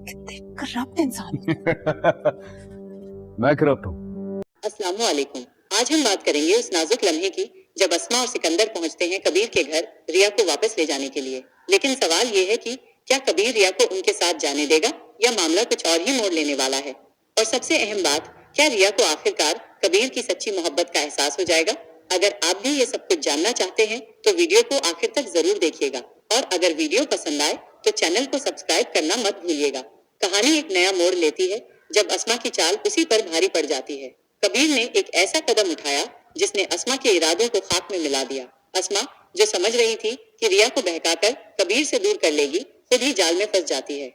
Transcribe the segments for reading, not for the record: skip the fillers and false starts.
कितने करप्ट इंसान। मैं करप्ट हूँ। अस्सलाम वालेकुम। आज हम बात करेंगे उस नाजुक लम्हे की जब अस्मा और सिकंदर पहुंचते हैं कबीर के घर रिया को वापस ले जाने के लिए। लेकिन सवाल ये है कि क्या कबीर रिया को उनके साथ जाने देगा या मामला कुछ और ही मोड़ लेने वाला है। और सबसे अहम बात, क्या रिया को आखिरकार कबीर की सच्ची मोहब्बत का एहसास हो जाएगा। अगर आप भी ये सब कुछ जानना चाहते हैं तो वीडियो को आखिर तक जरूर देखिएगा, और अगर वीडियो पसंद आए तो चैनल को सब्सक्राइब करना मत भूलिएगा। कहानी एक नया मोड़ लेती है जब अस्मा की चाल उसी पर भारी पड़ जाती है। कबीर ने एक ऐसा कदम उठाया जिसने अस्मा के इरादों को खाक में मिला दिया। अस्मा, जो समझ रही थी कि रिया को बहकाकर कबीर से दूर कर लेगी, खुद ही जाल में फंस जाती है।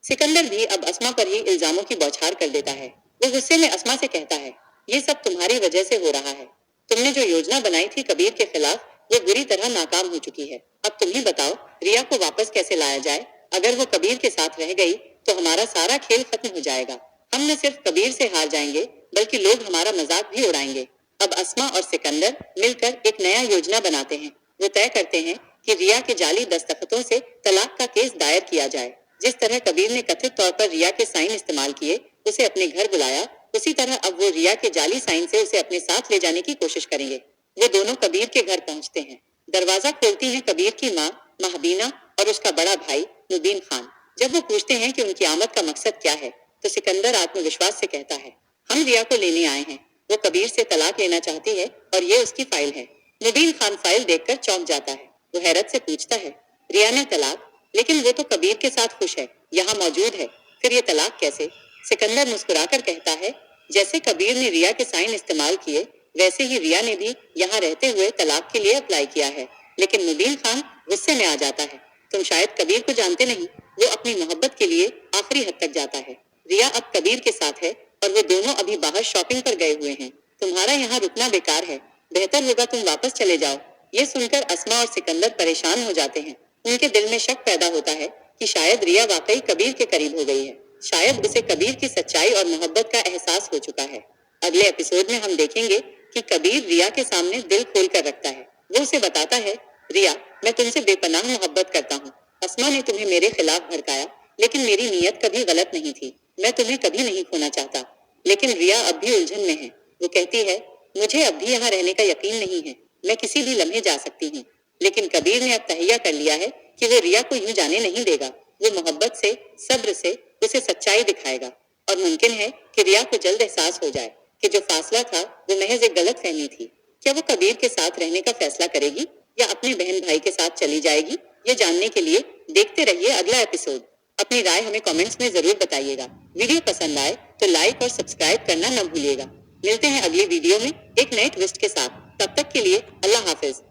सिकंदर भी अब अस्मा पर ही इल्जामों की बौछार कर देता है। वो गुस्से में अस्मा से कहता है, ये सब तुम्हारी वजह से हो रहा है। तुमने जो योजना बनाई थी कबीर के खिलाफ, वो बुरी तरह नाकाम हो चुकी है। अब तुम ही बताओ रिया को वापस कैसे लाया जाए। अगर वो कबीर के साथ रह गई तो हमारा सारा खेल खत्म हो जाएगा। हम न सिर्फ कबीर से हार जाएंगे बल्कि लोग हमारा मजाक भी उड़ाएंगे। अब अस्मा और सिकंदर मिलकर एक नया योजना बनाते हैं। वो तय करते हैं कि रिया के जाली दस्तखतों से तलाक का केस दायर किया जाए। जिस तरह कबीर ने कथित तौर पर रिया के साइन इस्तेमाल किए उसे अपने घर बुलाया, उसी तरह अब वो रिया के जाली साइन से उसे अपने साथ ले जाने की कोशिश करेंगे। वो दोनों कबीर के घर पहुंचते हैं। दरवाजा खोलती है कबीर की माँ महबीना और उसका बड़ा भाई मुबीन खान। जब वो पूछते हैं कि उनकी आमद का मकसद क्या है तो सिकंदर आत्मविश्वास से कहता है, हम रिया को लेने आए हैं। वो कबीर से तलाक लेना चाहती है और ये उसकी फाइल है। मुबीन खान फाइल देखकर चौंक जाता है। वो हैरत से पूछता है, रिया ने तलाक? लेकिन वो तो कबीर के साथ खुश है, यहाँ मौजूद है, फिर ये तलाक कैसे? सिकंदर मुस्कुराकर कहता है, जैसे कबीर ने रिया के साइन इस्तेमाल किए वैसे ही रिया ने भी यहाँ रहते हुए तलाक के लिए अप्लाई किया है। लेकिन मुबीन खान गुस्से में आ जाता है, तुम शायद कबीर को जानते नहीं। वो अपनी मोहब्बत के लिए आखिरी हद तक जाता है। रिया अब कबीर के साथ है और वो दोनों अभी बाहर शॉपिंग पर गए हुए हैं। तुम्हारा यहाँ रुकना बेकार है, बेहतर होगा तुम वापस चले जाओ। ये सुनकर अस्मा और सिकंदर परेशान हो जाते हैं। उनके दिल में शक पैदा होता है कि शायद रिया वाकई कबीर के करीब हो गई है। शायद उसे कबीर की सच्चाई और मोहब्बत का एहसास हो चुका है। अगले एपिसोड में हम देखेंगे कि कबीर रिया के सामने दिल खोल कर रखता है। वो उसे बताता है, रिया, मैं तुमसे बेपनाह मोहब्बत करता हूँ। अस्मा ने तुम्हें मेरे खिलाफ भड़काया, लेकिन मेरी नीयत कभी गलत नहीं थी। मैं तुम्हें कभी नहीं खोना चाहता। लेकिन रिया अब भी उलझन में है। वो कहती है, मुझे अब भी यहाँ रहने का यकीन नहीं है, मैं किसी भी लम्हे जा सकती हूँ। लेकिन कबीर ने अब तहैया कर लिया है कि वो रिया को यूं जाने नहीं देगा। वो मोहब्बत से, सब्र से उसे सच्चाई दिखाएगा और मुमकिन है कि रिया को जल्द एहसास हो जाए कि जो फासला था वो महज एक गलत फहमी थी। क्या वो कबीर के साथ रहने का फैसला करेगी या अपने बहन भाई के साथ चली जाएगी? ये जानने के लिए देखते रहिए अगला एपिसोड। अपनी राय हमें कमेंट्स में जरूर बताइएगा। वीडियो पसंद आए तो लाइक और सब्सक्राइब करना न भूलिएगा। मिलते हैं अगली वीडियो में एक नए ट्विस्ट के साथ। तब तक के लिए अल्लाह हाफिज।